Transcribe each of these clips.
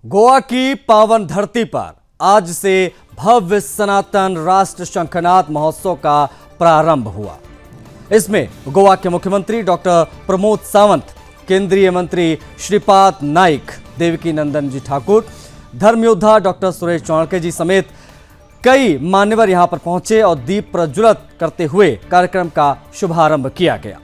गोवा की पावन धरती पर आज से भव्य सनातन राष्ट्र शंखनाद महोत्सव का प्रारंभ हुआ। इसमें गोवा के मुख्यमंत्री डॉक्टर प्रमोद सावंत, केंद्रीय मंत्री श्रीपाद नाइक, देवकी नंदन जी ठाकुर, धर्म योद्धा डॉक्टर सुरेश चौहान जी समेत कई मान्यवर यहां पर पहुंचे और दीप प्रज्वलित करते हुए कार्यक्रम का शुभारंभ किया गया।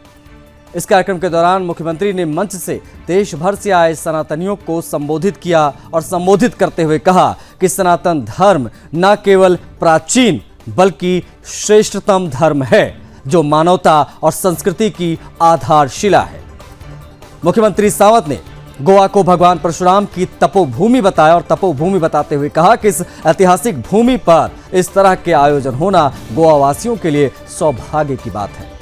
इस कार्यक्रम के दौरान मुख्यमंत्री ने मंच से देश भर से आए सनातनियों को संबोधित किया और संबोधित करते हुए कहा कि सनातन धर्म न केवल प्राचीन बल्कि श्रेष्ठतम धर्म है जो मानवता और संस्कृति की आधारशिला है। मुख्यमंत्री सावंत ने गोवा को भगवान परशुराम की तपोभूमि बताया और तपोभूमि बताते हुए कहा कि इस ऐतिहासिक भूमि पर इस तरह के आयोजन होना गोवा वासियों के लिए सौभाग्य की बात है।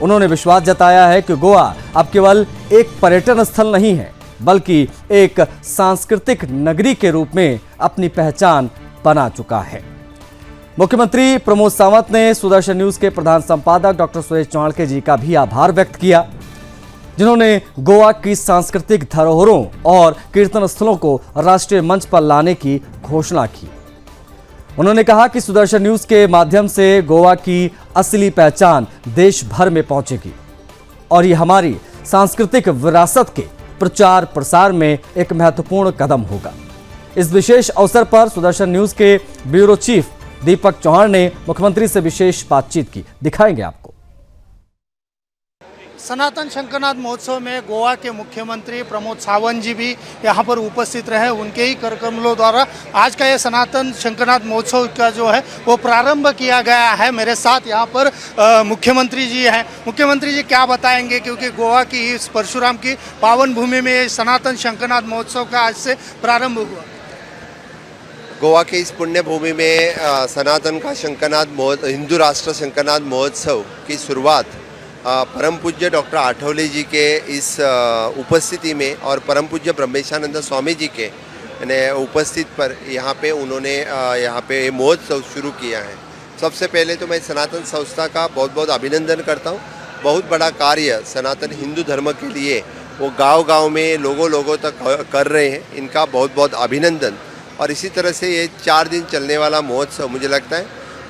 उन्होंने विश्वास जताया है कि गोवा अब केवल एक पर्यटन स्थल नहीं है बल्कि एक सांस्कृतिक नगरी के रूप में अपनी पहचान बना चुका है। मुख्यमंत्री प्रमोद सावंत ने सुदर्शन न्यूज के प्रधान संपादक डॉक्टर सुरेश चौहान जी का भी आभार व्यक्त किया, जिन्होंने गोवा की सांस्कृतिक धरोहरों और कीर्तन स्थलों को राष्ट्रीय मंच पर लाने की घोषणा की। उन्होंने कहा कि सुदर्शन न्यूज के माध्यम से गोवा की असली पहचान देश भर में पहुंचेगी और ये हमारी सांस्कृतिक विरासत के प्रचार प्रसार में एक महत्वपूर्ण कदम होगा। इस विशेष अवसर पर सुदर्शन न्यूज के ब्यूरो चीफ दीपक चौहान ने मुख्यमंत्री से विशेष बातचीत की, दिखाएंगे आपको। सनातन शंखनाद महोत्सव में गोवा के मुख्यमंत्री प्रमोद सावंत जी भी यहाँ पर उपस्थित रहे। उनके ही कार्यक्रमों द्वारा आज का ये सनातन शंखनाद महोत्सव का जो है वो प्रारंभ किया गया है। मेरे साथ यहाँ पर मुख्यमंत्री जी हैं। मुख्यमंत्री जी क्या बताएंगे, क्योंकि गोवा की इस परशुराम की पावन भूमि में सनातन शंखनाद महोत्सव का आज से प्रारंभ हुआ। गोवा के इस पुण्य भूमि में सनातन का शंखनाद हिंदू राष्ट्र शंखनाद महोत्सव की शुरुआत परम पूज्य डॉक्टर आठवले जी के इस उपस्थिति में और परम पूज्य ब्रह्मेशानंद स्वामी जी के उपस्थित पर यहाँ पे उन्होंने यहाँ पे महोत्सव शुरू किया है। सबसे पहले तो मैं सनातन संस्था का बहुत बहुत अभिनंदन करता हूँ। बहुत बड़ा कार्य सनातन हिंदू धर्म के लिए वो गांव-गांव में लोगों तक कर रहे हैं, इनका बहुत बहुत अभिनंदन। और इसी तरह से ये 4 दिन चलने वाला महोत्सव मुझे लगता है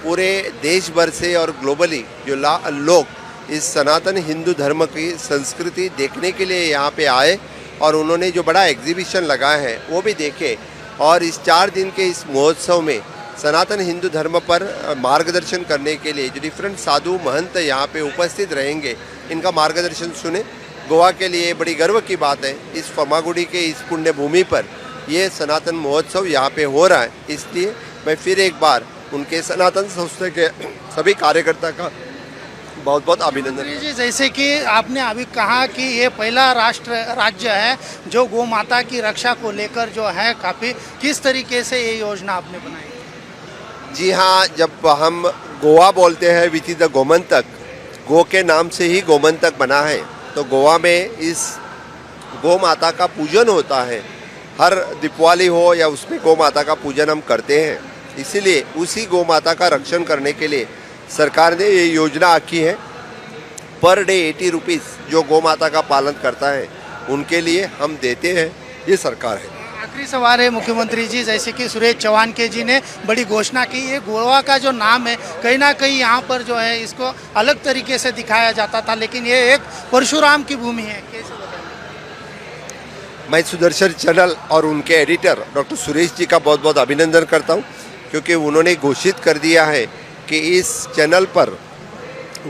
पूरे देश भर से और ग्लोबली जो लोग इस सनातन हिंदू धर्म की संस्कृति देखने के लिए यहाँ पे आए और उन्होंने जो बड़ा एग्जीबिशन लगाया है वो भी देखे। और इस 4 दिन के इस महोत्सव में सनातन हिंदू धर्म पर मार्गदर्शन करने के लिए जो डिफरेंट साधु महंत यहाँ पे उपस्थित रहेंगे, इनका मार्गदर्शन सुने। गोवा के लिए बड़ी गर्व की बात है, इस फमागुड़ी के इस पुण्य भूमि पर ये सनातन महोत्सव यहाँ पे हो रहा है। इसलिए मैं फिर एक बार उनके सनातन संस्था के सभी कार्यकर्ता का बहुत बहुत अभिनंदन जी। जैसे कि आपने अभी कहा कि ये पहला राज्य है जो गौ माता की रक्षा को लेकर जो है काफ़ी किस तरीके से ये योजना आपने बनाई? जी हाँ, जब हम गोवा बोलते हैं विधि द गोमंतक, गो के नाम से ही गोमंतक बना है, तो गोवा में इस गौ माता का पूजन होता है। हर दीपावली हो या उसमें गौ माता का पूजन हम करते हैं। इसीलिए उसी गौ माता का रक्षण करने के लिए सरकार ने ये योजना आकी है। पर डे 80 रुपीज़ जो गौ माता का पालन करता है उनके लिए हम देते हैं, ये सरकार है। आखिरी सवाल है मुख्यमंत्री जी, जैसे कि सुरेश चौहान जी ने बड़ी घोषणा की, ये गोवा का जो नाम है कहीं ना कहीं यहाँ पर जो है इसको अलग तरीके से दिखाया जाता था, लेकिन ये एक परशुराम की भूमि है, कैसे बताएं? मैं सुदर्शन चैनल और उनके एडिटर डॉक्टर सुरेश जी का बहुत बहुत अभिनंदन करता हूँ, क्योंकि उन्होंने घोषित कर दिया है कि इस चैनल पर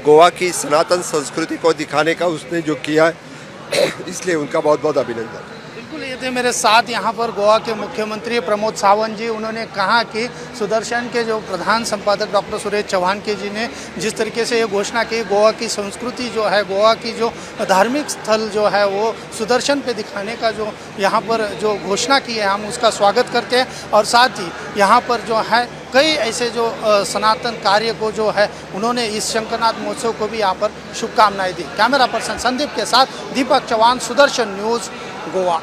गोवा की सनातन संस्कृति को दिखाने का उसने जो किया है, इसलिए उनका बहुत बहुत अभिनंदन। बिल्कुल, ये थे मेरे साथ यहाँ पर गोवा के मुख्यमंत्री प्रमोद सावंत जी। उन्होंने कहा कि सुदर्शन के जो प्रधान संपादक डॉक्टर सुरेश चौहान जी ने जिस तरीके से ये घोषणा की, गोवा की संस्कृति जो है, गोवा की जो धार्मिक स्थल जो है वो सुदर्शन पे दिखाने का जो यहाँ पर जो घोषणा की है, हम उसका स्वागत करते हैं। और साथ ही यहाँ पर जो है कई ऐसे जो सनातन कार्य को जो है उन्होंने इस शंखनाद महोत्सव को भी यहाँ पर शुभकामनाएं दी। कैमरा पर्सन संदीप के साथ दीपक चौहान, सुदर्शन न्यूज़, गोवा।